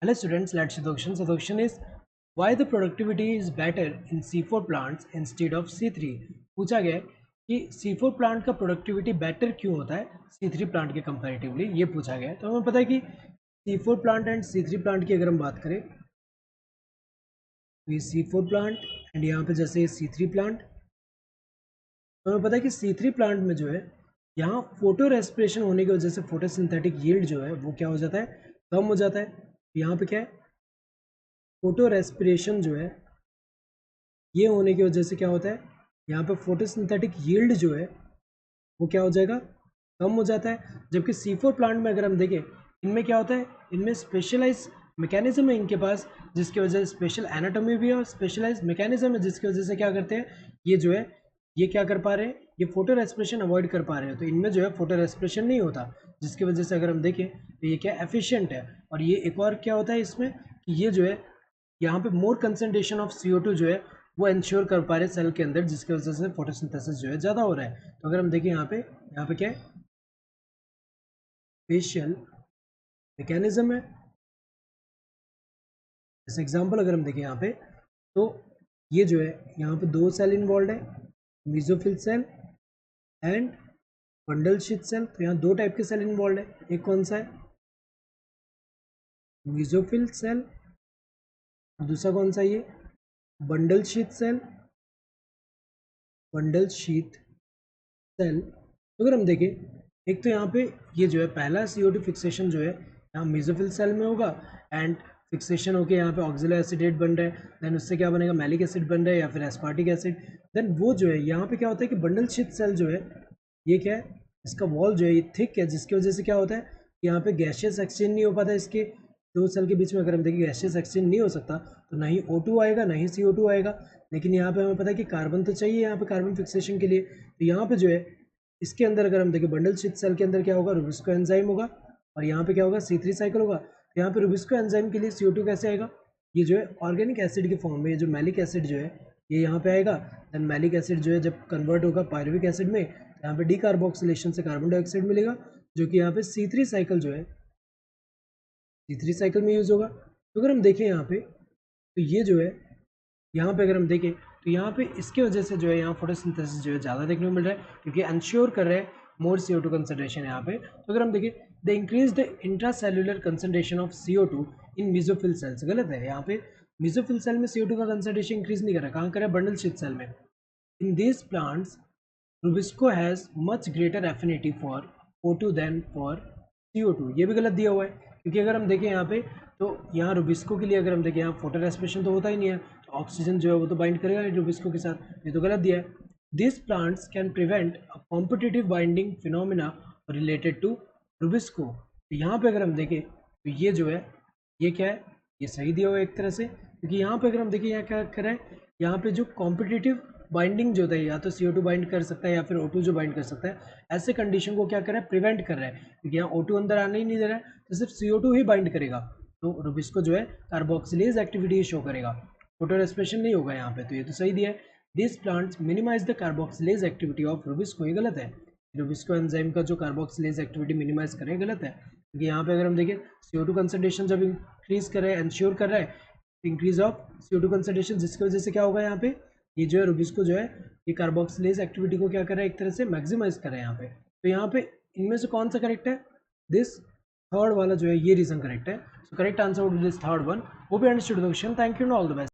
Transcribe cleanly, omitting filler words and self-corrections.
Hello students, let's see the question. So the question is why the productivity is better in C4 plants instead of C3. पूछा गया है कि C4 plant का productivity better क्यों होता है C3 plant के कंपैरेटिवली, ये पूछा गया है। तो हमें पता है कि C4 plant and C3 plant की अगर हम बात करें तो ये C4 प्लांट एंड यहाँ पे जैसे C3 प्लांट, तो हमें पता है कि C3 प्लांट में जो है यहाँ फोटो रेस्पिरेशन होने की वजह से फोटोसिंथेटिक यील्ड जो है वो क्या हो जाता है, कम हो जाता है। यहाँ पे क्या है, फोटो रेस्पिरेशन जो है ये होने की वजह से क्या होता है, यहाँ पे फोटोसिंथेटिक यील्ड जो है वो क्या हो जाएगा, कम हो जाता है। जबकि C4 प्लांट में अगर हम देखें, इनमें क्या होता है, इनमें स्पेशलाइज मैकेनिज्म है इनके पास, जिसकी वजह से स्पेशल एनाटॉमी भी है और स्पेशलाइज मैकेनिज्म है, जिसकी वजह से क्या करते हैं, ये जो है ये क्या कर पा रहे हैं, ये फोटो रेस्पिरेशन अवॉइड कर पा रहे हैं। तो इनमें जो है फोटो रेस्पिरेशन नहीं होता, जिसकी वजह से अगर हम देखें तो ये क्या एफिशिएंट है। और ये एक और क्या होता है इसमें कि ये जो है यहाँ पे मोर कंसनट्रेशन ऑफ CO2 जो है वो इंश्योर कर पा रहे हैं सेल के अंदर, जिसकी वजह से फोटोसिंथेसिस जो है ज़्यादा हो रहा है। तो अगर हम देखें यहाँ पे क्या है, स्पेशल मैकेनिज्म है। जैसे एग्जांपल अगर हम देखें यहाँ पे, तो ये जो है यहाँ पे दो सेल इन्वॉल्व है, mesophyll cell and bundle sheath cell. तो यहाँ दो टाइप के सेल इन्वॉल्व है, एक कौन सा है, मीजोफिल सेल, दूसरा कौन सा, ये bundle sheath cell, bundle sheath cell. तो अगर हम देखें, एक तो यहाँ पे ये जो है पहला CO2 फिक्सेशन जो है यहाँ मेसोफिल सेल में होगा एंड फिक्सेशन होके यहाँ पे ऑक्सिलो एसिडेट बन रहा है, देन उससे क्या बनेगा, मैलिक एसिड बन रहा है या फिर एस्पार्टिक एसिड। देन वो जो है यहाँ पे क्या होता है कि बंडल शीथ सेल जो है ये क्या है, इसका वॉल जो है ये थिक है, जिसकी वजह से क्या होता है कि यहाँ पे गैशियस एक्सचेंज नहीं हो पाता इसके दो सेल के बीच में। अगर हम देखें गैशियस एक्सचेंज नहीं हो सकता तो ना ही O2 आएगा ना ही CO2 आएगा। लेकिन यहाँ पे हमें पता है कि कार्बन तो चाहिए यहाँ पे कार्बन फिक्सेशन के लिए। तो यहाँ पे जो है इसके अंदर अगर हम देखें बंडल शीथ सेल के अंदर क्या होगा, रुबिस्को एंजाइम होगा और यहाँ पे क्या होगा, C3 साइकिल होगा। तो यहाँ पे रुबिस्को एंजाइम के लिए CO2 कैसे आएगा, ये जो है ऑर्गेनिक एसिड के फॉर्म में, ये जो मैलिक एसिड जो है ये यहाँ पे आएगा। देन मैलिक एसिड जो है जब कन्वर्ट होगा पायरुविक एसिड में, तो यहाँ पे डीकार्बोक्सिलेशन से कार्बन डाइऑक्साइड मिलेगा, जो कि यहाँ पे C3 साइकिल जो है C3 साइकिल में यूज़ होगा। तो अगर हम देखें यहाँ पे, तो ये जो है यहाँ पे अगर हम देखें तो यहाँ पे इसकी वजह से जो है यहाँ फोटोसिंथेसिस जो है ज़्यादा देखने को मिल रहा है, क्योंकि इंश्योर कर रहे हैं मोर CO2 कंसनट्रेशन यहाँ पे। तो अगर हम देखें, the increase the intracellular concentration of CO2 in mesophyll cells, गलत है। यहाँ पे मीजोफिल सेल में CO2 का कंसनट्रेशन इंक्रीज नहीं कर रहा है, कहाँ कर रहा है, बंडल शीथ सेल में। In this plants rubisco has much greater affinity for O2 than for CO2, ये भी गलत दिया हुआ है। क्योंकि अगर हम देखें यहाँ पे, तो यहाँ रुबिस्को के लिए अगर हम देखें यहाँ फोटो रेस्पिरेशन तो होता ही नहीं है, तो ऑक्सीजन जो है वो तो बाइंड करेगा नहीं रुबिस्को के साथ, ये तो गलत दिया है। This plants can prevent a competitive binding phenomena related to rubisco. तो यहाँ पे अगर हम देखें तो ये जो है ये क्या है, ये सही दिया हुआ है एक तरह से, क्योंकि यहाँ पे अगर हम देखें यहाँ क्या कर रहा है, यहाँ पे जो कॉम्पिटिटिव बाइंडिंग जो होता है, या तो CO2 बाइंड कर सकता है या फिर O2 जो बाइंड कर सकता है, ऐसे कंडीशन को क्या कर रहा है, प्रिवेंट कर रहा है। क्योंकि यहाँ O2 अंदर आने ही नहीं दे रहा है, तो सिर्फ CO2 ही बाइंड करेगा। तो रुबिस्को जो है कार्बोक्सिलेज एक्टिविटी शो करेगा, फोटो रेस्पिरेशन नहीं होगा यहाँ पे, तो ये तो सही दिया है। This plants minimize the carboxylase activity of rubisco, ये गलत है। रुबिस्को एंजाइम का जो कार्बोक्सिलेज एक्टिविटी मिनिमाइज करे, गलत है। क्योंकि यहाँ पे अगर हम देखें CO2 कंसनट्रेशन जब इंक्रीज कर रहा है, इंश्योर कर रहा है इंक्रीज ऑफ CO2 कंसनट्रेशन, जिसकी वजह से क्या होगा, यहाँ पे ये जो है रुबिस्को जो है ये कार्बोक्सिलेज एक्टिविटी को क्या कर रहा है, एक तरह से मैक्सिमाइज कर रहा है यहाँ पे। तो यहाँ पे इनमें से कौन सा करेक्ट है, दिस थर्ड वाला जो है ये रीजन करेक्ट है। So correct answer would be this third one. Hope you understood the question, thank you and all the best.